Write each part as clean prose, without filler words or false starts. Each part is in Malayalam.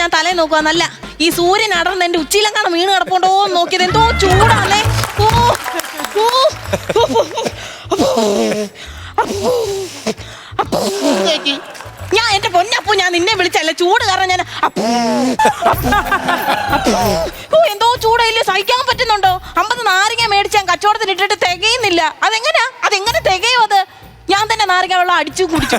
ഞാൻ തലേ നോക്കുക നല്ല ഈ സൂര്യൻ അടർന്ന് എന്റെ ഉച്ചിയിലെങ്ങാണ് വീണ് കിടപ്പുണ്ടോ നോക്കിയത് എന്തോ ചൂടാണേ. ഞാൻ എന്റെ പൊന്നപ്പൂ ഞാൻ നിന്നെ വിളിച്ചല്ല ചൂട് കാരണം ഞാൻ എന്തോ ചൂടയില്ലേ സഹിക്കാൻ പറ്റുന്നുണ്ടോ? 50 നാരങ്ങ മേടിച്ച് ഞാൻ കച്ചവടത്തിന് ഇട്ടിട്ട് തികയുന്നില്ല. അതെങ്ങനെ തികയും? അത് ഞാൻ തന്നെ നാരങ്ങ വെള്ളം അടിച്ചു കുടിച്ചു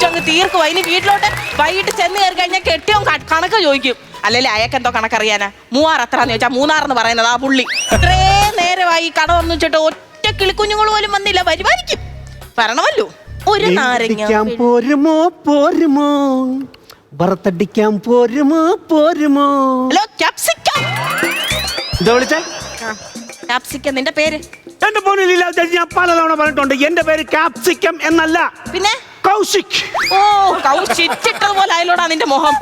അങ്ങ് തീർക്കുവാ. ഇനി വീട്ടിലോട്ട് വൈകിട്ട് ചെന്ന് കയറി കഴിഞ്ഞാൽ കെട്ടിയോ കണക്ക് ചോദിക്കും. അല്ലല്ലേ അയാൾക്ക് എന്തോ കണക്കറിയാനാ? 3000 എത്രാന്ന് ചോദിച്ചാൽ 3000 എന്ന് പറയുന്നത് ആ പുള്ളി. ഇത്രേ നേരമായി കട വന്നു വെച്ചിട്ട് ഒറ്റ കിളിക്കുഞ്ഞുങ്ങൾ പോലും വന്നില്ല. വരുമായിരിക്കും, വരണമല്ലോ. ഒരു നാരങ്ങ പോരുമോ വറുത്തടിക്കാൻ പോരുമോ. Hello capsicum. എന്താ വിളിച്ചേ? ക്യാപ്സിക്കം നിന്റെ പേര്? എന്റെ ഫോണിൽ ഞാൻ പലതവണ പറഞ്ഞിട്ടുണ്ട് എന്റെ പേര് ക്യാപ്സിക്കം എന്നല്ല, പിന്നെ കൗശിക്. ഓ കൗശിച്ചിട്ടതുപോലെ ആയാലോടാ നിന്റെ മുഖം.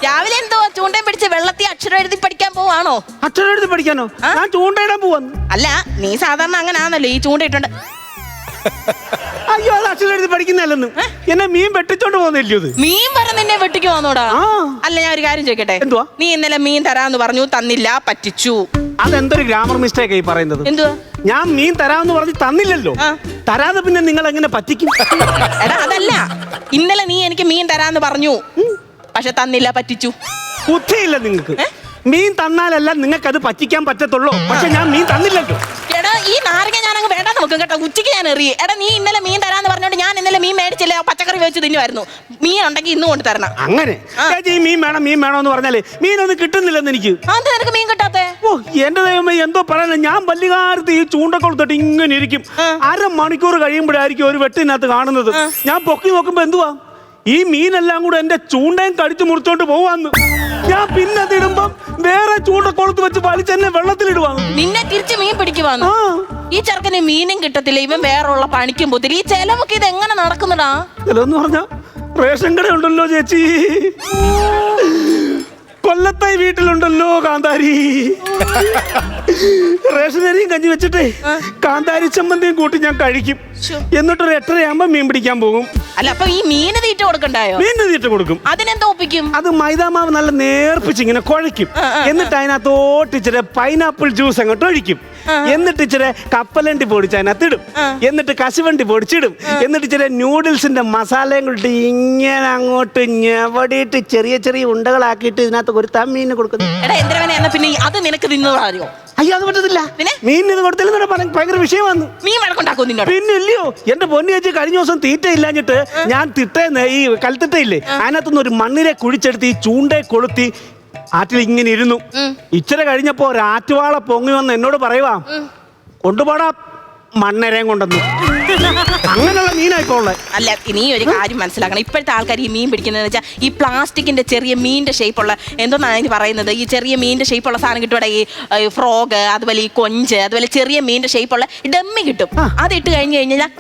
രാവിലെ എന്തോ ചൂണ്ടയും പിടിച്ച് വെള്ളത്തിൽ അക്ഷരം എഴുതി പഠിക്കാൻ പോവാണോ? അക്ഷരം എഴുതി പഠിക്കാനോ? ഞാൻ ചൂണ്ടയിടാൻ പോവാന്ന്. അല്ല നീ സാധാരണ അങ്ങനെ ആണല്ലോ ഈ ചൂണ്ടയിട്ടുണ്ട്. അയ്യോ അത് അക്ഷരം എഴുതി പഠിക്കുന്നല്ലെന്ന് എന്നെ മീൻ വെട്ടിച്ചോണ്ട് പോകുന്നില്ലയോ? മീൻ വരെ നിന്നെ വെട്ടിക്ക് വന്നോടാ? അല്ല ഞാൻ ഒരു കാര്യം ചോദിക്കട്ടെ, എന്തുവാ? നീ ഇന്നലെ മീൻ തരാന്ന് പറഞ്ഞു, തന്നില്ല, പറ്റിച്ചു. അതെന്തൊരു ഗ്രാമർ മിസ്റ്റേക്ക് ആയി പറയുന്നത്. എന്തുവാ? ഞാൻ മീൻ തരാമെന്ന് പറഞ്ഞ് തന്നില്ലല്ലോ. തരാതെ പിന്നെ നിങ്ങൾ എങ്ങനെ പറ്റിക്കും? എടാ അതല്ല, ഇന്നലെ നീ എനിക്ക് മീൻ തരാന്ന് പറഞ്ഞു, പക്ഷെ തന്നില്ല, പറ്റിച്ചു. ബുദ്ധിയില്ല നിങ്ങൾക്ക്. മീൻ തന്നാലല്ല നിങ്ങൾക്ക് അത് പറ്റിക്കാൻ പറ്റത്തുള്ളൂ. പക്ഷെ ഞാൻ മീൻ തന്നില്ലല്ലോ. എടാ ഈ നാരങ്ങ ഞാൻ അങ്ങ് വേണ്ട നോക്കും കേട്ടോ. ഉച്ചയ്ക്ക് ഞാൻ എറിയ. എടാ നീ ഇന്നലെ മീൻ തരാന്ന് പറഞ്ഞോണ്ട് ഞാൻ ഇന്നലെ മീൻ മേടിച്ചില്ല, പച്ചക്കറി വെച്ച് തിന്നുമായിരുന്നു. മീൻ ഉണ്ടെങ്കിൽ ഇന്ന് കൊണ്ട് തരണം. അങ്ങനെ ഈ മീൻ വേണം എന്ന് പറഞ്ഞാലേ മീനൊന്നും കിട്ടുന്നില്ലെന്ന് എനിക്ക്. അത് നിനക്ക് മീൻ കിട്ടാത്തേ? ഓ എന്റെ ദൈവമേ എന്തോ പറയാൻ. ഞാൻ വല്യകാലത്ത് ഈ ചൂണ്ടക്കൊളുത്തിട്ട് ഇങ്ങനെ ഇരിക്കും. 1/2 മണിക്കൂർ കഴിയുമ്പോഴായിരിക്കും ഒരു വെട്ടിനകത്ത് കാണുന്നത്. ഞാൻ പൊക്കി നോക്കുമ്പോ എന്തുവാ ഈ മീനെല്ലാം കൂടെ എന്റെ ചൂണ്ടയും കടിച്ചു മുറിച്ചോണ്ട് പോവാന്ന്. ഞാൻ പിന്നെ അതിടുമ്പം വേറെ ചൂണ്ടക്കൊളുത്ത് വെച്ച് വലിച്ചെന്നെ വെള്ളത്തിലിടുവാന്ന്. നിന്നെ തിരിച്ച് മീൻ പിടിക്കുവാന്ന്. ഈ ചെറുക്കന് മീനും കിട്ടത്തില്ല, ഇവൻ വേറുള്ള പണിക്കും പോത്തില്ല. ഈ ചെലവൊക്കെ ഇത് എങ്ങനെ നടക്കുന്നടാ? ചെലവെന്ന് പറഞ്ഞ റേഷൻ കട ഉണ്ടല്ലോ ചേച്ചി, കൊല്ലത്തായി വീട്ടിലുണ്ടല്ലോ കാന്താരി. റേഷനരിയും കഞ്ഞി വെച്ചിട്ടേ കാന്താരി ചമ്മന്തിയും കൂട്ടി ഞാൻ കഴിക്കും. എന്നിട്ടൊരു 8:30 മീൻ പിടിക്കാൻ പോകും. അല്ല അപ്പൊ ഈ മീന് തീറ്റ കൊടുക്കണ്ടായോ? മീനിന് തീറ്റ കൊടുക്കും. അതിനെന്താ ഒപ്പിക്കും? അത് മൈദാമാവ് നല്ല നേർപ്പിച്ച് ഇങ്ങനെ കുഴയ്ക്കും. എന്നിട്ട് അതിനകത്തോട്ട് ഇച്ചിരി പൈനാപ്പിൾ ജ്യൂസ് അങ്ങോട്ട് ഒഴിക്കും. എന്നിട്ട് ഇച്ചിരി കപ്പലണ്ടി പൊടിച്ച് അതിനകത്ത് ഇടും. എന്നിട്ട് കശുവണ്ടി പൊടിച്ചിടും. എന്നിട്ട് ഇച്ചിരി ന്യൂഡിൽസിന്റെ മസാലയും കൂട്ടി ഇങ്ങനെ അങ്ങോട്ട് ഞെവടിയിട്ട് ചെറിയ ചെറിയ ഉണ്ടകളാക്കിയിട്ട് ഇതിനകത്ത് ഒരു തമ്മീന് കൊടുക്കുന്നു. പിന്നെ അത് നിനക്ക് തിന്നോ? അയ്യോ അത് പറ്റത്തില്ല. മീൻ ഇത് കൊടുത്തില്ല ഭയങ്കര വിഷയമാണ്. മീൻ വഴക്കുണ്ടാക്കും നിന്നോട്? പിന്നെ ഇല്ലയോ എന്റെ പൊന്നി ചേച്ചി, കഴിഞ്ഞ ദിവസം തീറ്റ ഇല്ലാഞ്ഞിട്ട് ഞാൻ തിട്ടേന്ന് ഈ കൽത്തിട്ടയില്ലേ അതിനകത്തുനിന്ന് ഒരു മണ്ണിരെ കുഴിച്ചെടുത്ത് ഈ ചൂണ്ടയെ കൊളുത്തി ആറ്റിൽ ഇങ്ങനെ ഇരുന്നു. ഇച്ചിരി കഴിഞ്ഞപ്പോ ഒരു ആറ്റുവാള പൊങ്ങി വന്ന് എന്നോട് പറയുവാ, കൊണ്ടുപോടാ മണ്ണരയും കൊണ്ടെന്ന്. അങ്ങനെയുള്ള മീനായിക്കോളെ. അല്ല നീ ഒരു കാര്യം മനസ്സിലാക്കണം. ഇപ്പോഴത്തെ ആൾക്കാർ ഈ മീൻ പിടിക്കുന്നതെന്ന് വെച്ചാൽ ഈ പ്ലാസ്റ്റിക്കിന്റെ ചെറിയ മീനിന്റെ ഷേപ്പുള്ള എന്തോന്നാണ് അതിന് പറയുന്നത്, ഈ ചെറിയ മീനിന്റെ ഷേപ്പുള്ള സാധനം കിട്ടും. ഈ ഫ്രോഗ്, അതുപോലെ ഈ കൊഞ്ച്, അതുപോലെ ചെറിയ മീനിന്റെ ഷേപ്പുള്ള ഡമ്മി കിട്ടും. അത് ഇട്ട് കഴിഞ്ഞ് കഴിഞ്ഞാൽ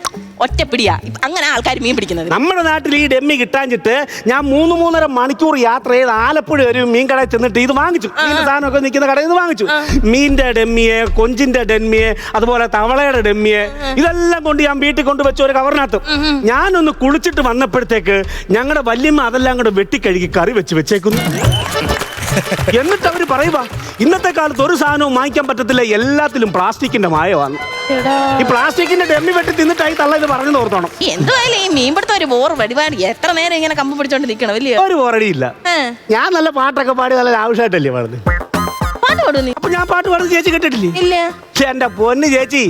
ഒറ്റപ്പിടിയാ. അങ്ങനെ ആൾക്കാർ മീൻ പിടിക്കുന്നത്. നമ്മുടെ നാട്ടിൽ ഈ ഡമ്മി കിട്ടാഞ്ഞിട്ട് ഞാൻ 3-3.5 മണിക്കൂർ യാത്ര ചെയ്ത് ആലപ്പുഴ ഒരു മീൻ കടയിൽ ചെന്നിട്ട് ഇത് വാങ്ങിച്ചു. മീൻ സാധനമൊക്കെ നിൽക്കുന്ന കടയിൽ നിന്ന് വാങ്ങിച്ചു. മീനിന്റെ ഡമ്മിയെ, കൊഞ്ചിന്റെ ഡമ്മിയെ, അതുപോലെ തവളയുടെ ഡമ്മിയെ, ഇതെല്ലാം കൊണ്ട് ഞാൻ വീട്ടിൽ കൊണ്ടുവച്ച ഒരു കവറിനകത്ത്. ഞാനൊന്ന് കുളിച്ചിട്ട് വന്നപ്പോഴത്തേക്ക് ഞങ്ങളുടെ വല്യമ്മ അതെല്ലാം കൂടെ വെട്ടിക്കഴുകി കറി വെച്ചേക്കുന്നു. എന്നിട്ട് അവര് പറയുക, ഇന്നത്തെ കാലത്ത് ഒരു സാധനവും വാങ്ങിക്കാൻ പറ്റത്തില്ല, എല്ലാത്തിലും പ്ലാസ്റ്റിക്കിന്റെ മായമാണ്. ഈ പ്ലാസ്റ്റിക്കിന്റെ ഡമ്മി വെട്ടി തിന്നിട്ടായി തള്ള ഇത് പറഞ്ഞു ഓർത്തോണം. എന്തായാലും ഈ മീൻപിടുത്തം ഒരു ബോർ പരിപാടി. എത്ര നേരം ഇങ്ങനെ കമ്പ് പിടിച്ചോണ്ട് നിൽക്കണം? വലിയ ഒരു ബോറടിയില്ല. ഞാൻ നല്ല പാട്ടൊക്കെ പാടി നല്ല ആവശ്യമായിട്ടല്ലേ പാടുന്നത്. അപ്പൊ ഞാൻ പാട്ട് പാടുന്നത് ചേച്ചി കേട്ടിട്ടില്ലേ? ഇല്ല. എന്റെ പൊന്ന് ചേച്ചി,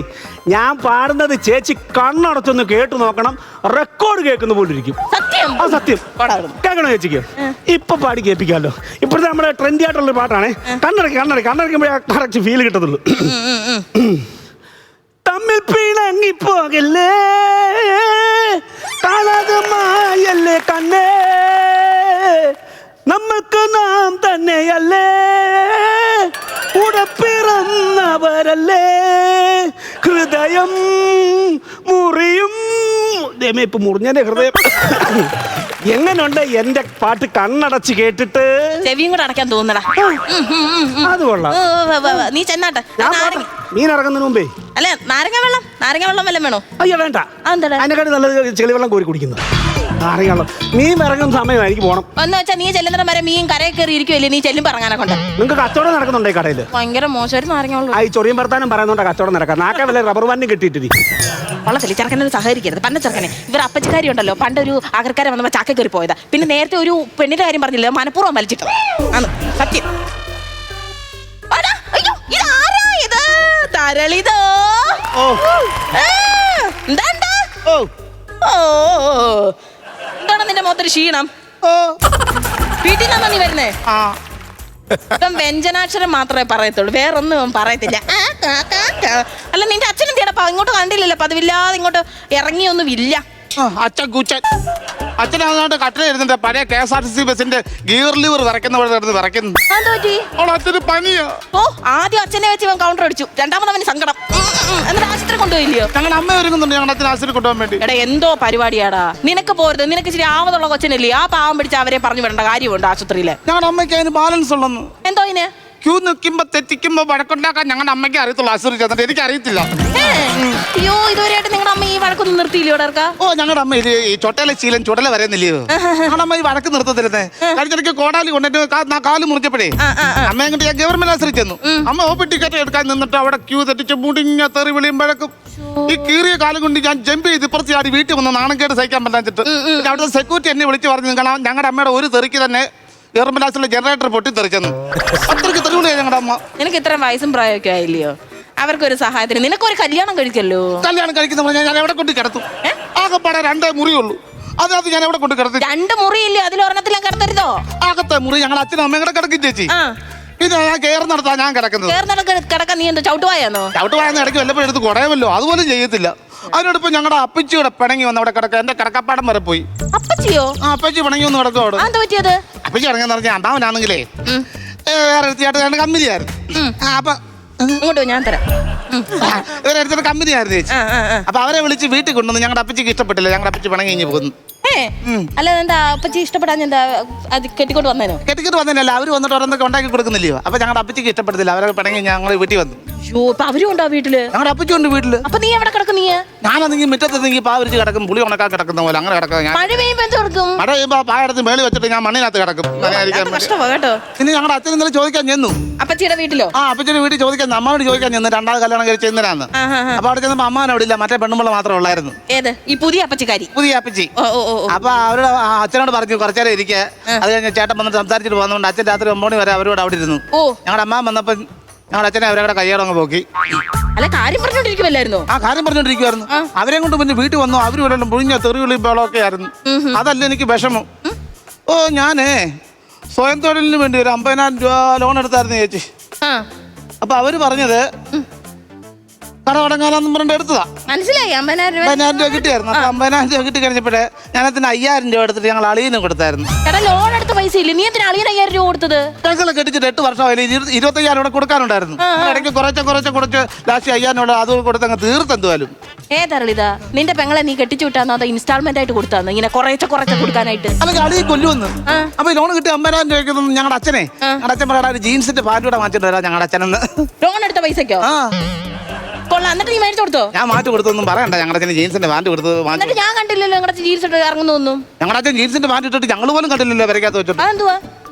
ഞാൻ പാടുന്നത് ചേച്ചി കണ്ണടച്ചൊന്ന് കേട്ടു നോക്കണം. റെക്കോർഡ് കേൾക്കുന്ന പോലെ ഇരിക്കും. സത്യം കേൾക്കണോ ചേച്ചിക്ക്? ഇപ്പൊ പാടി കേൾപ്പിക്കാമല്ലോ. ഇപ്പോഴത്തെ നമ്മുടെ ട്രെൻഡി ആയിട്ടുള്ള പാട്ടാണ്. കണ്ണടയ്ക്കുമ്പോഴേ കറക്റ്റ് ഫീൽ കിട്ടത്തുള്ളൂ. തമ്മിൽ പിണങ്ങിപ്പോകല്ലേ, കാണാതമായല്ലേ കണ്ണേ, നമ്മൾക്ക് നാം തന്നെയല്ലേ, കൂടെ പിറന്നവരല്ലേ, ഹൃദയം മുറിയും. ഇപ്പൊ മുറിഞ്ഞെന്റെ ഹൃദയം എങ്ങനെയുണ്ട് എന്റെ പാട്ട് കണ്ണടച്ച് കേട്ടിട്ട്? ചെവിയും കൂടെ അടയ്ക്കാൻ തോന്നടാ. അത് കൊള്ളാം. നീ ചെന്നാട്ടെ. മീൻ ഇറങ്ങുന്നതിന് മുമ്പേ അല്ലെ നാരങ്ങ വെള്ളം വല്ലതും വേണോ? അയ്യോ വേണ്ട. അതിനെക്കാട്ടി നല്ലത് ചെളിവെള്ളം കോരി കുടിക്കുന്നത്. നാരങ്ങ വെള്ളം. മീൻ ഇറങ്ങുന്ന സമയം എനിക്ക് പോണം എന്ന് വെച്ചാൽ നീ ചെല്ലുന്ന വരെ മീൻ കരയിൽ കയറി ഇരിക്കുവല്ലേ, നീ ചെല്ലും പറഞ്ഞാനെ കൊണ്ട്. നിങ്ങൾക്ക് കച്ചവടം നടക്കുന്നുണ്ടോ ഈ കടയിൽ? ഭയങ്കര മോശം നാരങ്ങ വെള്ളം. ഈ ചൊറിയും ഭർത്താനും പറയുന്നുണ്ടോ കച്ചവടം നടക്കാം? നാക്ക വല്ല റബ്ബർ ബാൻഡും കിട്ടിയിട്ടിരിക്കും. വള്ളത്തില് ചെറുക്കനൊരു സഹകരിക്കരുത്. പണ്ട ചെറുക്കനെ ഇവർ അപ്പച്ചക്കാരി ഉണ്ടല്ലോ, പണ്ടൊരു ആഗ്രക്കാരെ വന്നപ്പോ ചാക്ക കയറി പോയതാ. പിന്നെ നേരത്തെ ഒരു പെണ്ണിന്റെ കാര്യം പറഞ്ഞില്ല, മനഃപൂർവ്വം വലിച്ചിട്ടത് ആണ് സത്യം. തരളിതോ എന്താണ് നിന്റെ മുഖത്തൊരു ക്ഷീണം? വീട്ടിൽ നിന്നാ നീ വരുന്നേ? ഇപ്പം വ്യഞ്ജനാക്ഷരം മാത്രമേ പറയത്തുള്ളൂ, വേറൊന്നും പറയത്തില്ല. അല്ല നിന്റെ അച്ഛനും തീടപ്പാ ഇങ്ങോട്ട് കണ്ടില്ലല്ലോ, പതിവില്ലാതെ ഇങ്ങോട്ട് ഇറങ്ങിയൊന്നും ഇല്ല. അച്ഛൻ കൂച്ചൻ അച്ഛനാണ് കട്ടില ഇരുന്നിട്ട് പഴയ KSRTC ബസിന്റെ ഗിയർ ലിവർ വിറയ്ക്കുന്നു. അച്ഛന് പനിയാ. ഓ ആദ്യം അച്ഛനെ വെച്ച് ഇവൻ കൗണ്ടർ അടിച്ചു, രണ്ടാമത് അവന് സങ്കടം. എന്നിട്ട് ആശുപത്രി കൊണ്ടുപോയില്ലയോ? ഞങ്ങളുടെ അമ്മ ഒരുങ്ങുന്നുണ്ട് ഞങ്ങളുടെ അച്ഛൻ ആശുപത്രി കൊണ്ടുപോകാൻ വേണ്ടി. എടാ എന്തോ പരിപാടിയാടാ, നിനക്ക് പോരുത്. നിനക്ക് ഇച്ചിരി ആവതുള്ള കൊച്ചനല്ലേ, ആ പാവം പിടിച്ച് അവരെ പറഞ്ഞു വിടേണ്ട കാര്യമുണ്ട് ആശുപത്രിയില്. ഞങ്ങളുടെ അമ്മയ്ക്ക് അതിന് ബാലൻസ് ഉള്ളു. എന്തോ ഇതിന് ക്യൂ നിൽക്കുമ്പോ തെറ്റിക്കുമ്പോ വഴക്കുണ്ടാക്കാൻ ഞങ്ങളുടെ അമ്മയ്ക്ക് അറിയത്തുള്ളൂ. ആശുപത്രി ചെന്നിട്ട് എനിക്ക് അറിയത്തില്ല. അയ്യോ ഇതുവരെയായിട്ട് നിങ്ങളുടെ അമ്മ ഈ വഴക്കൊന്നും നിർത്തിയില്ലയോ? ഓ ഞങ്ങളുടെ അമ്മ ഈ ചൊട്ടയിലെ ശീലം ചുടല വരുന്നില്ലയോ? ഞങ്ങളുടെ അമ്മ ഈ വഴക്ക് നിർത്തത്തില്ലേ. കഴിഞ്ഞിടയ്ക്ക് കോടാലി കൊണ്ടിട്ട് കാല് മുറിച്ചപ്പോഴേ അമ്മ അങ്ങോട്ട് ഞാൻ ഗവൺമെന്റ് ആശുപത്രി ചെന്നു. അമ്മ OP ടിക്കറ്റ് എടുക്കാൻ നിന്നിട്ട് അവിടെ ക്യൂ തെറ്റിച്ച് മുടിഞ്ഞ തെറി വിളിയും വഴക്കും. ഈ കീറിയ കാലം കൊണ്ട് ഞാൻ ജമ്പ് ചെയ്ത് ഇപ്പുറത്ത് ചാടി വീട്ടിൽ വന്ന് നാണക്കേട് സഹിക്കാൻ പറ്റാച്ചിട്ട് അവിടുത്തെ സെക്യൂരിറ്റി എന്നെ വിളിച്ച് പറഞ്ഞു, ഞങ്ങളുടെ അമ്മയുടെ ഒരു തെറിക്ക് തന്നെ ഗവൺമെന്റ് ആശുപത്രിയിലെ ജനറേറ്റർ പൊട്ടിത്തെറിച്ചെന്നു. അത്രയ്ക്ക് തെറിവിളിയാണ് ഞങ്ങളുടെ അമ്മ. നിനക്ക് ഇത്രയും വയസ്സും പ്രായമൊക്കെ ആയില്ലയോ? അവർക്കൊരു സഹായത്തിന് നിനക്കൊരു കല്യാണം കഴിക്കല്ലോ. കല്യാണം കഴിക്കുന്ന ഞാൻ എവിടെ കൊണ്ട് കിടത്തും? ആകെപ്പാടെ 2 മുറിയുള്ളൂ. അതിനകത്ത് ഞാൻ എവിടെ കൊണ്ട് കിടത്തും? 2 മുറിയില്ലേ, അതിലൊരെണ്ണത്തിലും കിടത്തരുതോ? ആകത്തെ മുറി ഞങ്ങൾ അച്ഛനും അമ്മയും കൂടെ കിടക്കും ചേച്ചി. പിന്നെ ഞാൻ കയറി നടത്താ ഞാൻ കിടക്കുന്നത്. കിടക്കാൻ നീ എന്തോ ചവിട്ടുവായാന്നോ? ചവിട്ടുവായെന്ന് ഇടയ്ക്ക് വല്ലപ്പോഴും എടുത്ത് കുടയുമല്ലോ, അതുപോലെ ചെയ്യത്തില്ല. അതിനോടൊപ്പം ഞങ്ങളുടെ അപ്പച്ചിയുടെ പിണങ്ങി വന്ന് അവിടെ കിടക്കുക. എന്റെ കിടക്കപ്പാടം വരെ പോയി. അപ്പച്ചിയോ? അപ്പച്ചി പിണങ്ങി വന്ന് കിടക്കും അവിടെ. എന്താ പറ്റിയത്? അപ്പച്ചി ഇറങ്ങിയെന്ന് പറഞ്ഞാൽ അമ്മാവനാണെങ്കിലേ വേറെ എടുത്തിട്ട് കമ്പനിയായിരുന്നു. അപ്പൊ ഇങ്ങോട്ടോ ഞാൻ തരാം. ഇവരെടുത്തിട്ട് കമ്പനിയായിരുന്നു ചേച്ചി. അപ്പൊ അവരെ വിളിച്ച് വീട്ടിൽ കൊണ്ടുവന്ന് ഞങ്ങളുടെ അപ്പച്ചിക്ക് ഇഷ്ടപ്പെട്ടില്ല. ഞങ്ങളുടെ അപ്പച്ചി പിണങ്ങി കഴിഞ്ഞ് പോകുന്നു. അല്ല എന്താ അപ്പച്ചി ഇഷ്ടപ്പെടാൻ എന്താ അത് കെട്ടിക്കൊണ്ട് വന്നേനോ? കെട്ടിക്കൊണ്ട് വന്നേനല്ല, അവര് വന്നിട്ട് ഓരോന്നൊക്കെ ഉണ്ടാക്കി കൊടുക്കുന്നില്ലയോ. അപ്പൊ ഞങ്ങളുടെ അപ്പച്ചിക്ക് ഇഷ്ടപ്പെടത്തില്ല. അവരെ പിണങ്ങി ഞങ്ങൾ വീട്ടിൽ വന്നു. അവരും ഉണ്ടോ വീട്ടില്? ഞങ്ങളുടെ അപ്പച്ചി ഉണ്ട് വീട്ടില്. അപ്പൊ നീ എവിടെ കിടക്കും? നീ ഞാനെങ്കിൽ മുറ്റത്തെങ്കിൽ പാവരിച്ച് കിടക്കും, പുളി ഉണക്കാൻ കിടക്കുന്ന പോലെ അങ്ങനെ കിടക്കാം. മഴ പെയ്യുമ്പോ എന്ത് കൊടുക്കും? മഴ പെയ്യുമ്പോ പായടത്ത് മേളി വെച്ചിട്ട് ഞാൻ മണ്ണിനകത്ത് കിടക്കും. കേട്ടോ. പിന്നെ ഞങ്ങളുടെ അച്ഛൻ ഇന്നലെ ചോദിക്കാൻ ചെന്നു. അപ്പച്ചിയുടെ വീട്ടിലോ? അപ്പച്ചിയുടെ വീട്ടിൽ ചോദിക്കാൻ അമ്മയോട് ചോദിക്കാൻ ചെന്നു. 2ാമത് കല്യാണം കഴിച്ച് എന്തിനാന്ന്. അപ്പൊ അവിടെ ചെന്നപ്പോ അമ്മാൻ അവിടെ ഇല്ല, മറ്റേ പെണ്ണുമ്പോൾ മാത്രമേ ഉള്ളായിരുന്നു. ഏത് ഈ പുതിയ അപ്പച്ചിക്കാരി? പുതിയ അപ്പച്ചി. അപ്പൊ അവരുടെ അച്ഛനോട് പറഞ്ഞു കുറച്ചേരം ഇരിക്കുക. അത് കഴിഞ്ഞ് ചേട്ടൻ വന്നിട്ട് സംസാരിച്ചിട്ട് പോകുന്നതുകൊണ്ട് അച്ഛൻ രാത്രി 9 മണി വരെ അവരോട് അവിടെ ഇരുന്നു. ഞങ്ങളുടെ അമ്മ വന്നപ്പോ ഞങ്ങളുടെ അച്ഛനെ അവരവിടെ കയ്യോടങ്ങ് പോക്കി. അല്ല കാര്യം പറഞ്ഞോണ്ടിരിക്കുവല്ലായിരുന്നോ? കാര്യം പറഞ്ഞോണ്ടിരിക്കുവായിരുന്നു. അവരെ കൊണ്ട് പിന്നെ വീട്ടിൽ വന്നു. അവരും ഇവിടെ പുഴിഞ്ഞ തെറിവിളി ബഹളമൊക്കെ ആയിരുന്നു. അതല്ല എനിക്ക് വിഷമം. ഞാനേ സ്വയം തൊഴിലിന് വേണ്ടി ഒരു 50,000 രൂപ ലോൺ എടുത്തായിരുന്നു ചേച്ചി. അപ്പൊ അവര് പറഞ്ഞത് കട തുടങ്ങാനെന്നും പറഞ്ഞിട്ട് എടുത്തതാ. മനസ്സിലായി. 50,000 രൂപ കിട്ടിയായിരുന്നു. അപ്പൊ 50,000 രൂപ കിട്ടി കഴിഞ്ഞപ്പോഴേ ഞാനതിന് 5,000 രൂപ എടുത്തിട്ട് ഞങ്ങൾ അളിയനും കൊടുത്തായിരുന്നു. ലോൺ എടുത്ത പൈസ ഇല്ല, നീ എന്തിനാ അളിയന് 5,000 രൂപ കൊടുത്തത്? ഞങ്ങളെ കെട്ടിച്ചിട്ട് 8 വർഷമായില്ലേ, 25,000 രൂപ കൊടുക്കാനുണ്ടായിരുന്നു. ഇടയ്ക്ക് കുറച്ച് ലാസ്റ്റ് 5,000 രൂപ അത് കൊടുത്തങ്ങ് തീർത്തെന്തുവാലും. ഏതറിളിതാ നിന്റെ പെങ്ങളെ നീ കെട്ടിച്ചു വിട്ടാന്നോ അതോ ഇൻസ്റ്റാൾമെന്റ് ആയിട്ട് കൊടുത്താന്നോ? ഇങ്ങനെ കുറച്ച് കൊടുക്കാനായിട്ട്? അല്ലെങ്കിൽ അളിയെ കൊല്ലുവന്ന്. അപ്പൊ ലോൺ കിട്ടി 50,000 രൂപയ്ക്ക് ഞങ്ങളുടെ അച്ഛനെ ഞങ്ങളുടെ അച്ഛൻ പറയാ ഒരു ജീൻസിന്റെ പാൻറ് കൂടെ വാങ്ങിച്ചിട്ട് വരാം ഞങ്ങളുടെ അച്ഛനെന്ന്. ലോൺ എടുത്ത പൈസക്കോ? കൊള്ളാം. എന്നിട്ട് നീ മേടിച്ചു കൊടുത്തോ? ഞാൻ മാറ്റി കൊടുത്തൊന്നും പറയണ്ട. ഞങ്ങളുടെ അച്ഛന് ജീൻസിന്റെ പാൻറ് കൊടുത്ത് എന്നിട്ട് ഞാൻ കണ്ടില്ലല്ലോ ഞങ്ങളുടെ ജീൻസ് ഇട്ട് ഇറങ്ങുന്നൊന്നും. ഞങ്ങളുടെ അച്ഛൻ ജീൻസിന്റെ പാൻറ് ഇട്ടിട്ട് ഞങ്ങൾ പോലും കണ്ടില്ലല്ലോ വരയ്ക്കാത്ത വെച്ചിട്ട്. അതെന്തുവാ?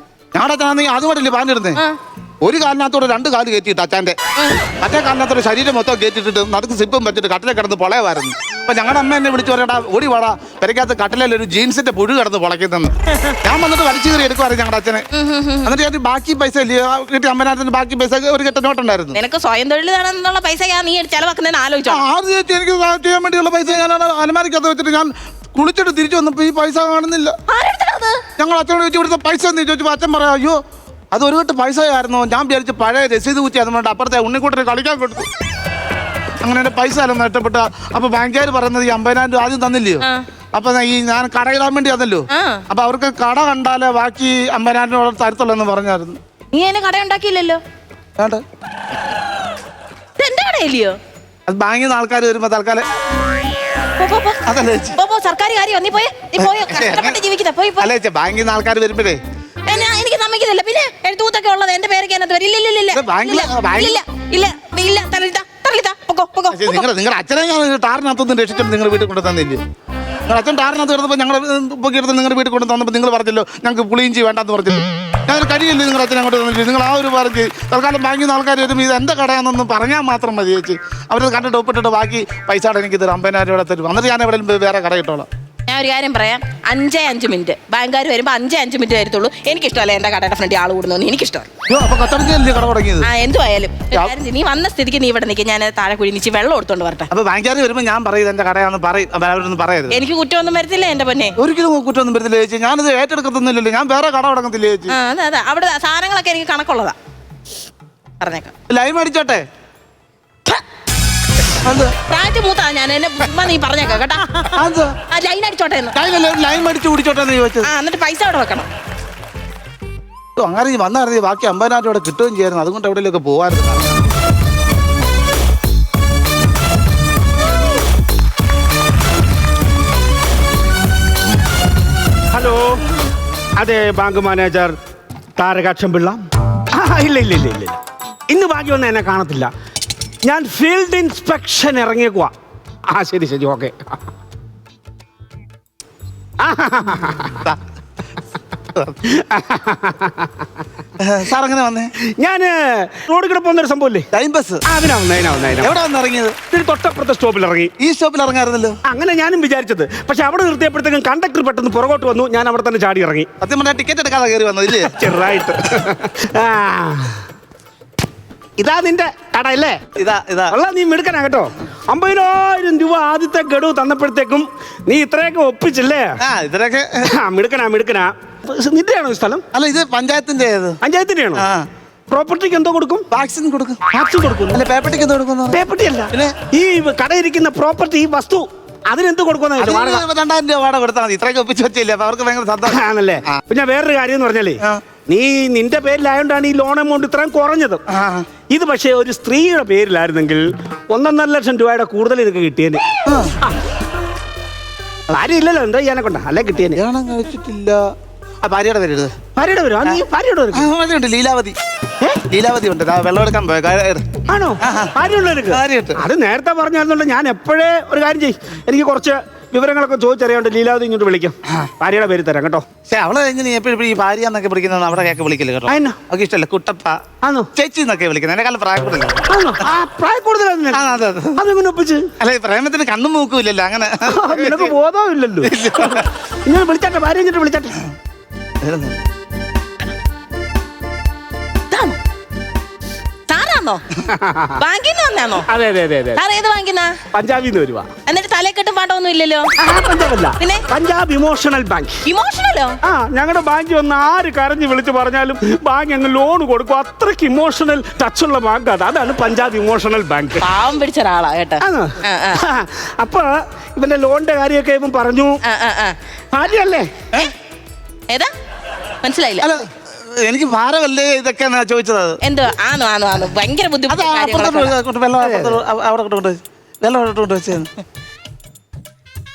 ഞങ്ങളുടെ അച്ഛനാണെങ്കിൽ അതുകൊണ്ടല്ലേ പാൻറ് ഇടുന്നത്. ഒരു കാലിനകത്തോടെ 2 കാല് കയറ്റിയിട്ട് അച്ഛൻ്റെ മറ്റേ കാലിനകത്തോടെ ശരീരം മൊത്തം കയറ്റിട്ട് നടുക്ക് സിപ്പും വെച്ചിട്ട് കട്ടിലെ കിടന്ന് പൊളയമായിരുന്നു. അപ്പൊ ഞങ്ങളുടെ അമ്മ എന്നെ വിളിച്ചു പറയടാ ഓടി വാടാ പെരയ്ക്കകത്ത് കട്ടിലയിൽ ഒരു ജീൻസിന്റെ പുഴു കിടന്ന് പൊളയ്ക്കുന്നെന്ന്. ഞാൻ വന്നിട്ട് വലിച്ചു കയറി എടുക്കുവായിരുന്നു ഞങ്ങളുടെ അച്ഛനെ. എന്നിട്ട് ഞാൻ ബാക്കി പൈസ കിട്ടി 50,000 ബാക്കി പൈസ ഒരു കെട്ട നോട്ടുണ്ടായിരുന്നു. നിനക്ക് സ്വയം തൊഴിലാണെന്നുള്ള പൈസ നീ ചെലവാക്കുന്നതിന് ആലോചിച്ചോ? എനിക്ക് ചെയ്യാൻ വേണ്ടിയുള്ള പൈസ ഞാൻ അലമാരിക്കകത്ത് വെച്ചിട്ട് ഞാൻ കുളിച്ചിട്ട് തിരിച്ചു വന്നപ്പോ ഈ പൈസ കാണുന്നില്ല. ഞങ്ങൾ അച്ഛനോട് ചോദിച്ചു ഇവിടുത്തെ പൈസ എന്ന് ചോദിച്ചപ്പോ അച്ഛൻ പറയാ അയ്യോ അത് ഒരു കെട്ട് പൈസ ആയിരുന്നു. ഞാൻ വിചാരിച്ച് പഴയ രസീത് കുറ്റി അതുകൊണ്ട് അപ്പുറത്തെ ഉണ്ണിക്കൂട്ടിന് കളിക്കാൻ കൊടുത്തു. അങ്ങനെ എൻ്റെ പൈസ എല്ലാം നഷ്ടപ്പെട്ട. അപ്പൊ ബാങ്കുകാർ പറയുന്നത് ഈ 50,000 രൂപ ആദ്യം തന്നില്ലയോ. അപ്പൊ ഈ ഞാൻ കടയിടാൻ വേണ്ടി തന്നല്ലോ. അപ്പൊ അവർക്ക് കട കണ്ടാലേ ബാക്കി 50,000 രൂപ തരത്തുള്ളൂ എന്ന് പറഞ്ഞായിരുന്നു. നീ അതിന് കട ഉണ്ടാക്കിയില്ലല്ലോ. വേണ്ട എന്റെ കടയില്ലയോ? അത് ബാങ്കിൽ നിന്ന് ആൾക്കാർ വരുമ്പോ തൽക്കാലം അതല്ലേ ചേച്ചി. പോ സർക്കാർ കാര്യം നീ പോയോ കഷ്ടപ്പെട്ട് ജീവിക്കുന്ന പോയി പോ. അല്ല ചേച്ചി, ബാങ്കിൽ നിന്ന് ആൾക്കാർ വരുമ്പോഴേ എനിക്ക് സമ്മതിക്കുന്നില്ല. പിന്നെ എഴുത്തൂത്തൊക്കെ ഉള്ളത് എന്റെ പേരൊക്കെ അതിനകത്ത് വരും. ഇല്ല തള്ളിത്താ പൊക്കോ. നിങ്ങളുടെ അച്ഛനെ ഞാൻ ടാറിനകത്തൊന്നും രക്ഷിച്ചിട്ട് നിങ്ങളുടെ വീട്ടിൽ കൊണ്ടു തന്നില്ലേ? നിങ്ങളുടെ അച്ഛൻ ടാറിനകത്ത് കിടന്നപ്പോൾ ഞങ്ങൾ പൊക്കിയെടുത്ത് നിങ്ങളുടെ വീട്ടിൽ കൊണ്ടു തന്നപ്പോൾ നിങ്ങൾ പറഞ്ഞല്ലോ ഞങ്ങൾക്ക് പുളിയിഞ്ചി വേണ്ടെന്ന് പറഞ്ഞില്ല. ഞാനൊരു കഴിയില്ല നിങ്ങളുടെ അച്ഛനെ അങ്ങോട്ട് തന്നില്ല. നിങ്ങൾ ആ ഒരു പറഞ്ഞ് തൽക്കാലം ബാങ്കിൽ നിന്ന് ആൾക്കാർ വരുമ്പോൾ ഇത് എൻ്റെ കടയാണെന്നൊന്ന് പറഞ്ഞാൽ മാത്രം മതി ചേച്ചി. അവരത് കണ്ടിട്ട് ഒപ്പിട്ടിട്ട് ബാക്കി പൈസ എനിക്ക് തരും, 50,000 രൂപ തരും. എന്നിട്ട് ഞാൻ എവിടെയും വേറെ കട ഇട്ടോളാം. ഞാൻ ഒരു കാര്യം പറയാം, 5 മിനിറ്റ് ബാങ്കുകാർ വരുമ്പോൾ 5 മിനിറ്റ് തരത്തുള്ളൂ. എനിക്കിഷ്ടമല്ല എന്റെ കടയുടെ ഫ്രണ്ട് ആൾ കൂടുന്നു, എനിക്കിഷ്ടമാണ്. അപ്പൊ കച്ചവടത്തിലല്ലേ കട തുടങ്ങിയത്? ആ എന്തുവായാലും നീ വന്ന സ്ഥിതിക്ക് നീ ഇവിടെ നിൽക്കുക, ഞാൻ താഴെ കുഴിച്ച് വെള്ളം എടുത്തോണ്ട് വരട്ടെ. അപ്പൊ ബാങ്കുകാർ വരുമ്പോൾ ഞാൻ പറയും എന്റെ കടയാണെന്ന് പറയും, അവരൊന്നും പറയരുത്. എനിക്ക് കുറ്റമൊന്നും വരത്തില്ല എന്റെ പൊന്നെ. ഒരിക്കലും കുറ്റമൊന്നും വരത്തില്ല ചേച്ചി. ഞാനിത് ഏറ്റെടുക്കത്തൊന്നുമില്ലല്ലോ, ഞാൻ വേറെ കട തുടങ്ങത്തില്ല ചേച്ചി. അതെ അവിടെ സാധനങ്ങളൊക്കെ എനിക്ക് കണക്കുള്ളതാ പറഞ്ഞേക്കാം. ലൈം അടിച്ചോട്ടെ. പ്രായത്തിൽ മൂത്താ ഞാൻ, എന്നെ നീ പറഞ്ഞേക്കാം കേട്ടാ. ലൈൻ അടിച്ചോട്ടെ ലൈം അടിച്ച് കുടിച്ചോട്ടെ ചോദിച്ചത്. എന്നിട്ട് പൈസ അവിടെ വെക്കണം. അങ്ങനെ വന്നറിഞ്ഞ് ബാക്കി 50,000 രൂപ കിട്ടുകയും ചെയ്യായിരുന്നു. അതുകൊണ്ട് എവിടെയൊക്കെ പോവായിരുന്നു. ഹലോ, അതെ ബാങ്ക് മാനേജർ താരകാക്ഷം പിള്ള. ഇല്ല ഇന്ന് ബാക്കിയൊന്നും എന്നെ കാണത്തില്ല. ഞാൻ ഫീൽഡ് ഇൻസ്പെക്ഷൻ ഇറങ്ങിയേക്കുവാ. ശരി ഓക്കെ. സാർ അങ്ങനെ വന്നേ? ഞാൻ റോഡ് കൂടെ പോകുന്നൊരു സംഭവമില്ലേ, ടൈം ബസ്. അതിനാ എവിടെ വന്ന് ഇറങ്ങിയത്? തൊട്ടപ്പുറത്തെ സ്റ്റോപ്പിൽ ഇറങ്ങി. ഈ സ്റ്റോപ്പിൽ ഇറങ്ങാറുന്നല്ലോ. അങ്ങനെ ഞാനും വിചാരിച്ചത്. പക്ഷെ അവിടെ നിർത്തിയപ്പോഴത്തേക്കും കണ്ടക്ടർ പെട്ടെന്ന് പുറകോട്ട് വന്നു. ഞാൻ അവിടെ തന്നെ ചാടി ഇറങ്ങി. സത്യം പറഞ്ഞാൽ ടിക്കറ്റ് എടുക്കാതെ കയറി വന്നതില്ലേ? ചെറുതായിട്ട്. ഇതാ നിന്റെ കട അല്ലേ? ഇതാ അല്ല, നീ മിടുക്കനാ കേട്ടോ. 50,000 രൂപ ആദ്യത്തെ ഗഡു തന്നപ്പോഴത്തേക്കും നീ ഇത്രയൊക്കെ ഒപ്പിച്ചില്ലേ? ഇതിലൊക്കെ മിടുക്കനാ. നിന്റെയാണോ ഈ സ്ഥലം? അല്ല, ഇത് പഞ്ചായത്തിന്റെ. പഞ്ചായത്തിന്റെയാണോ? പ്രോപ്പർട്ടിക്ക് എന്തോ കൊടുക്കും? വാക്സിൻ കൊടുക്കും. അല്ല, പേപ്പർട്ടിക്ക് എന്തോ കൊടുക്കുന്നു? പേപ്പർട്ടി അല്ല, ഈ കടയിരിക്കുന്ന പ്രോപ്പർട്ടി വസ്തു അതിനെന്ത് കൊടുക്കുന്ന? 2,000 രൂപ വാടക കൊടുത്താൽ മതി. ഇത്രയൊക്കെ ഒപ്പിച്ച് വെച്ചില്ല, അപ്പൊ അവർക്ക് ഭയങ്കര സന്തോഷം ആണല്ലേ. പിന്നെ വേറൊരു കാര്യം എന്ന് പറഞ്ഞാലേ, നീ നിന്റെ പേരിലായോണ്ടാണ് ഈ ലോൺ എമൗണ്ട് ഇത്രയും കുറഞ്ഞത്. ഇത് പക്ഷേ ഒരു സ്ത്രീയുടെ പേരിലായിരുന്നെങ്കിൽ 1.5 ലക്ഷം രൂപയുടെ കൂടുതൽ നിനക്ക് കിട്ടിയേനെ. ഭാര്യ ഇല്ലല്ലോ, എന്തോ ചെയ്യാനെ കൊണ്ടാ അല്ലേ കിട്ടിയേനെ. കഴിച്ചിട്ടില്ല. ഭാര്യയുടെ പേര് ലീലാവതി ഉണ്ട്. വെള്ളം എടുക്കാൻ പോയ ആണോ? ഭാര്യയുള്ളവർക്ക് അത് നേരത്തെ പറഞ്ഞായിരുന്നുണ്ട്. ഞാൻ എപ്പോഴേ ഒരു കാര്യം ചെയ്യും, എനിക്ക് കുറച്ച് വിവരങ്ങളൊക്കെ ചോദിച്ചറിയാണ്ട് ലീലാവതി ഇങ്ങോട്ട് വിളിക്കാം. ഭാര്യയുടെ പേര് തരാം കേട്ടോ. പക്ഷെ അവളെ എങ്ങനെ എപ്പോഴും ഈ ഭാര്യ എന്നൊക്കെ വിളിക്കുന്നത് അവിടെ കേക്ക് വിളിക്കില്ല കേട്ടോ. അവർക്ക് ഇഷ്ടമല്ല. കുട്ടപ്പ ആണോ ചേച്ചി എന്നൊക്കെ വിളിക്കുന്നത്. എന്നെക്കാളും പ്രായക്കൂടുതലാണ്. അതെങ്ങനെ ഒപ്പിച്ച്? അല്ല, പ്രേമത്തിന് കണ്ണും മൂക്കില്ലല്ലോ. അങ്ങനെ നിനക്ക് ബോധവും ഇല്ലല്ലോ. ഇങ്ങനെ വിളിച്ചാട്ടെ, ഭാര്യ ഇങ്ങോട്ട് വിളിച്ചാട്ടെ. ബാങ്കിൽ നിന്ന് വന്നാണോ? അതെ. ഏത് ബാങ്കിന്നാ? പഞ്ചാബിൽ നിന്ന് വരുവാ. എന്നിട്ട് തലക്കെട്ടും പാട്ടൊന്നും ഇല്ലല്ലോ. പഞ്ചാബല്ല, പിന്നെ പഞ്ചാബ് ഇമോഷണൽ ബാങ്ക്. ഇമോഷണലോ? ഞങ്ങളുടെ ബാങ്കിൽ വന്ന് ആര് കരഞ്ഞു വിളിച്ച് പറഞ്ഞാലും ബാങ്ക് അങ്ങ് ലോൺ കൊടുക്കും. അത്രയ്ക്ക് ഇമോഷണൽ ടച്ചുള്ള ബാങ്ക് അതാണ് പഞ്ചാബ് ഇമോഷണൽ ബാങ്ക്. പാവം പിടിച്ച ഒരാളാ കേട്ടോ. അപ്പൊ ഇവന്റെ ലോണിന്റെ കാര്യമൊക്കെ ഇവൻ പറഞ്ഞു. ഭാര്യയല്ലേ? ഏതാ മനസ്സിലായില്ല. എനിക്ക് ഭാരമല്ലേ ഇതൊക്കെ ചോദിച്ചത്. എന്തോ ആണോ ഭയങ്കര ബുദ്ധിമുട്ട്.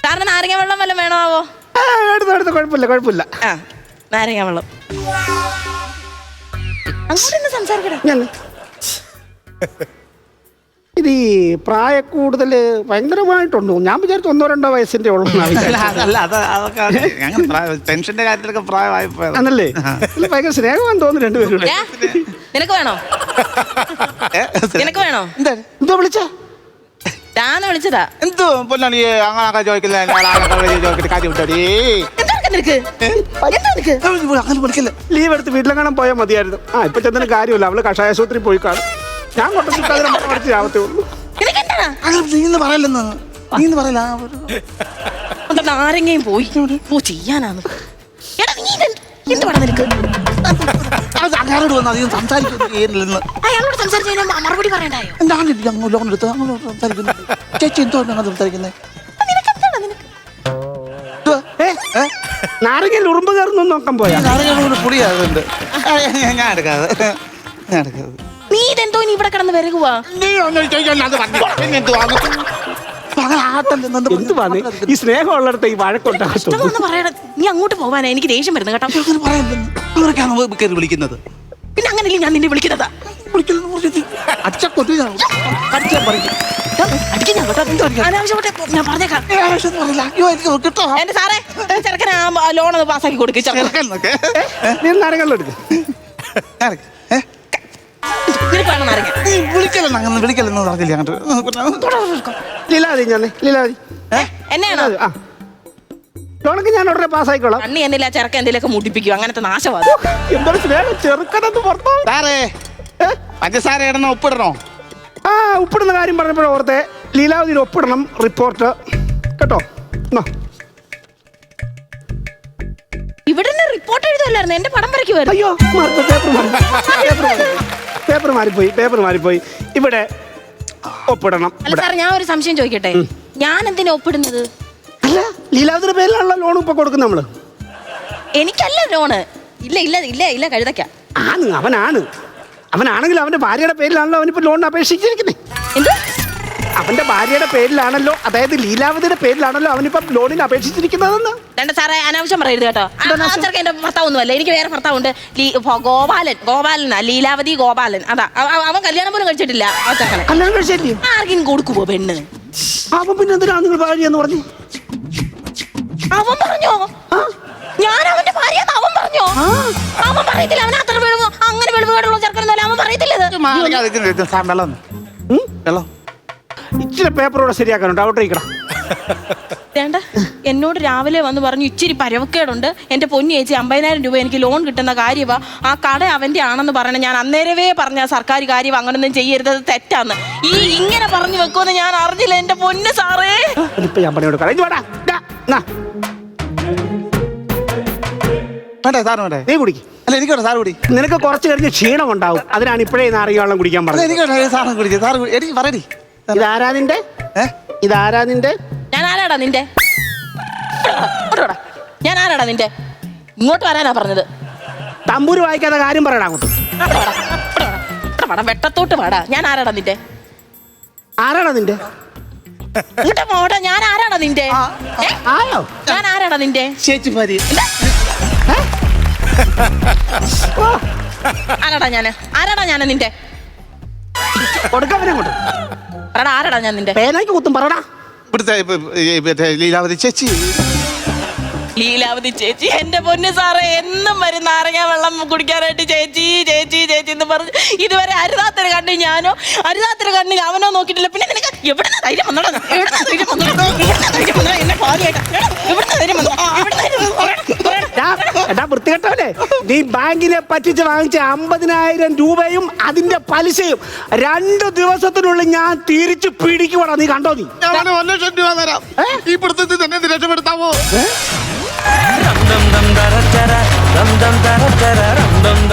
കാരണം നാരങ്ങ വെള്ളം വല്ലതും വേണമാവോ? എടുത്ത് കുഴപ്പമില്ല. നാരങ്ങ വെള്ളം അങ്ങോട്ട് സംസാരിക്കട്ടെ. ഇത് ഈ പ്രായക്കൂടുതൽ ഭയങ്കരമായിട്ടുണ്ടോ? ഞാൻ വിചാരിച്ചു 1-2 വയസ്സിന്റെ ഉള്ളൂ. ടെൻഷന്റെ കാര്യത്തിലൊക്കെ പ്രായമായി ആണല്ലേ? ഭയങ്കര സ്നേഹമാണെന്ന് തോന്നുന്നു രണ്ടുപേരും. നിനക്ക് വേണോ? എന്തോ വിളിച്ചാ? വിളിച്ചതാ. എന്തോ പൊന്നാണ് അങ്ങനെ ചോദിക്കില്ല. ലീവ് എടുത്ത് വീട്ടിലെങ്ങാനും പോയാൽ മതിയായിരുന്നു. ഇപ്പൊ ചെന്നതിന് കാര്യമില്ല. അവള് കഷായ ആശുപത്രി പോയി കാണും. ഞാൻ കൊണ്ടുവച്ച് ആവത്തേ ഉള്ളൂ. നാരങ്ങയും പോയി ചെയ്യാനാണ്. അയാളോട് സംസാരിച്ചു മറുപടി പറയണ്ടായോ? ചേച്ചി എന്തോ സംസാരിക്കുന്നത്? നാരങ്ങയിൽ ഉറുമ്പ് കയറുന്നു നോക്കാൻ പോയാ? പുളിയാകുന്നുണ്ട്. ഞാൻ എടുക്കാതെ. നീ ഇതെന്തോ ഇവിടെ കിടന്ന് വരകുവാ? അപ്പൊ അങ്ങനെ ആട്ടല്ലെന്ന് എന്ത് വന്ന് ഈ സ്നേഹമുള്ളിടത്ത് ഈ വഴക്കുണ്ടാകത്തുള്ളൂ. ഇഷ്ടമെന്ന് പറയണ നീ അങ്ങോട്ട് പോവാനാ എനിക്ക് ദേഷ്യം വരുന്നത് കേട്ടോ. അങ്ങനെ പറയാനില്ലെന്ന് അങ്ങനെയൊക്കെയാണ് കയറി വിളിക്കുന്നത്. പിന്നെ അങ്ങനെയല്ലേ ഞാൻ നിന്നെ വിളിക്കുന്നതാ. അടിച്ചാൽ അടിച്ചാൽ പറയും അടിക്കും ഞാൻ കേട്ടോ. അനാവശ്യമായിട്ട് ഞാൻ പറഞ്ഞേക്കാം. അയ്യോ എനിക്ക് കിട്ടോ എന്റെ സാറേ ചെറുക്കനെ ലോൺ ഒന്ന് പാസ്സാക്കി കൊടുക്കും. ചെറുക്കനൊക്കെ നീ നാരങ്ങളിലെടുക്ക്. നിനക്ക് വേണം നാരങ്ങ. വിളിക്കലെന്ന് അങ്ങനെ വിളിക്കലെന്ന് പറഞ്ഞില്ല അങ്ങോട്ട്. ലീലാവതി ഞാൻ ലീലാവതി എന്നെയാണോ? ആ ലോണൊക്കെ ഞാൻ ഉടനെ പാസ്സായിക്കോളാം. അണ്ണി എന്നില്ല ചെറുക്കൻ എന്തെങ്കിലുമൊക്കെ മുടിപ്പിക്കും. അങ്ങനത്തെ നാശവാദം. എന്തൊരു സ്നേഹം ചെറുക്കനെന്ന് പുറത്തോ. സാറേ പഞ്ചസാര ഇടണോ ഉപ്പിടണോ? ആ ഉപ്പിടുന്ന കാര്യം പറഞ്ഞപ്പോഴേ ഓർത്തെ ലീലാവതിയിൽ ഒപ്പിടണം റിപ്പോർട്ട് കേട്ടോ. ഇവിടെ റിപ്പോർട്ട് എഴുതുമല്ലായിരുന്നു, എന്റെ പടം വരയ്ക്കുമായിരുന്നു. അയ്യോ പേപ്പർ മാറിപ്പോയി. ഇവിടെ ഒപ്പിടണം. അല്ല സാർ ഞാൻ ഒരു സംശയം ചോദിക്കട്ടെ, ഞാൻ എന്തിനാ ഒപ്പിടുന്നത്? അല്ല ലീലാവതിയുടെ പേരിലാണല്ലോ ലോൺ ഇപ്പൊ കൊടുക്കുന്നത് നമ്മള്. എനിക്കല്ല ലോണ്. ഇല്ല ഇല്ല ഇല്ല ഇല്ല കഴുതയ്ക്ക. അവനാണെങ്കിൽ അവന്റെ ഭാര്യയുടെ പേരിലാണല്ലോ അവനിപ്പോ ലോണിന് അപേക്ഷിച്ചിരിക്കുന്നത്. എന്ത്? അവന്റെ ഭാര്യയുടെ പേരിലാണല്ലോ, അതായത് ലീലാവതിയുടെ പേരിലാണല്ലോ അവനിപ്പം ലോണിന് അപേക്ഷിച്ചിരിക്കുന്നതെന്ന്. രണ്ട് സാറേ അനാവശ്യം പറയരുത് കേട്ടോ. ചെറുക്കൻ എന്റെ ഭർത്താവൊന്നുമല്ല, എനിക്ക് വേറെ ഭർത്താവുണ്ട്. ഗോപാലനാ, ലീലാവതി ഗോപാലൻ. അതാ അവൻ കല്യാണം പോലും കഴിച്ചിട്ടില്ല. ആ ചെറുക്കനെ കല്യാണം കഴിച്ചില്ലേ? ആർക്കും കൊടുക്കുവോ പെണ്ണ്? അവൻ പിന്നെ എന്തിനാ നിങ്ങൾ ഭാര്യയെന്ന് പറഞ്ഞു? അവൻ പറഞ്ഞോ? ഞാൻ അവന്റെ ഭാര്യയെന്ന് അവൻ പറഞ്ഞോ? അവൻ പറയത്തില്ല. അവൻ അത്ര വെളിവ്, അങ്ങനെ വെളിവുകേടുള്ള ചെറുക്കനൊന്നുമല്ല. അവൻ പറയത്തില്ലത്. വെള്ളം ഇച്ചിരി പേപ്പറോടെ ശരിയാക്കാനുണ്ട്. ഔട്ട് ഇരിക്കണം. വേണ്ട, എന്നോട് രാവിലെ വന്ന് പറഞ്ഞു ഇച്ചിരി പരവക്കേടുണ്ട്, എന്റെ പൊന്നു ചേച്ചി 50,000 രൂപ എനിക്ക് ലോൺ കിട്ടുന്ന കാര്യമാ, ആ കട അവന്റെ ആണെന്ന് പറയണ. ഞാൻ അന്നേരവേ പറഞ്ഞ സർക്കാർ കാര്യം അങ്ങനൊന്നും ചെയ്യരുത്, അത് തെറ്റാന്ന്. ഇങ്ങനെ പറഞ്ഞു വെക്കുമെന്ന് ഞാൻ അറിഞ്ഞില്ല എന്റെ പൊന്ന് സാറേ. ഇപ്പൊ ഞാൻ പണി കൊടുക്കാം. വേണ്ടേ സാറ് വേണ്ടേ? നീ കുടിക്കും. അല്ല എനിക്കോട്ടെ സാറ് കുടി. നിനക്ക് കുറച്ച് കഴിഞ്ഞ് ക്ഷീണം ഉണ്ടാവും, അതിനാണ് ഇപ്പോഴേ നാരങ്ങ വെള്ളം കുടിക്കാൻ പറഞ്ഞത്. എനിക്കോട്ടെ സാറ് കുടിക്കും. സാറ് എനിക്ക് പറയടി. ഇതാരാ നിന്റെ? ഞാൻ ആരാടാ നിന്റെ? ഞാൻ ആരാടാ നിന്റെ? ഇങ്ങോട്ട് വരാനാ പറഞ്ഞത്. തമ്പൂര് വായിക്കാത്ത കാര്യം പറയടാ അങ്ങോട്ട്. വെട്ടത്തോട്ട് വാടാ. ഞാൻ ആരാടാ നിന്റെ? ആരാടാ നിന്റെ? ഇങ്ങോട്ട് പോടാ. ഞാൻ ആരാടാ നിന്റെ? ആയോ? ഞാൻ ആരാടാ നിന്റെ? ചേച്ചി ഭാര്യ. ആരാടാ ഞാൻ നിന്റെ? കൊടുക്കവനങ്ങോട്ട് പറടാ, ആരാടാ ഞാൻ നിന്റെ? പേനയ്ക്ക് കുത്തും പറടാ. ഇവിടുത്തെ ലീലാവതി ചേച്ചി. ലീലാവതി ചേച്ചി എന്റെ പൊന്ന് സാറേ, എന്നും വരും നാരങ്ങ വെള്ളം കുടിക്കാനായിട്ട് ചേച്ചി ചേച്ചി ചേച്ചി എന്ന് പറഞ്ഞു. ഇതുവരെ അരുതാത്തൊരു കണ്ണി ഞാനോ അരുതാത്തൊരു കണ്ണി അവനോ നോക്കിയിട്ടില്ല. പിന്നെ നിനക്ക് എവിടുന്ന ധൈര്യം വന്നോടാ? വൃത്തികെട്ടവനെ, നീ ബാങ്കിനെ പറ്റിച്ച് വാങ്ങിച്ച 50,000 രൂപയും അതിന്റെ പലിശയും 2 ദിവസത്തിനുള്ളിൽ ഞാൻ തിരിച്ചു പിടിക്കുവാടാ. നീ കണ്ടോ? നീ 1 ലക്ഷം രൂപ തരാം. ഈ പിടുത്തത്തിൽ തന്നെ രക്ഷപ്പെടുത്താവോ?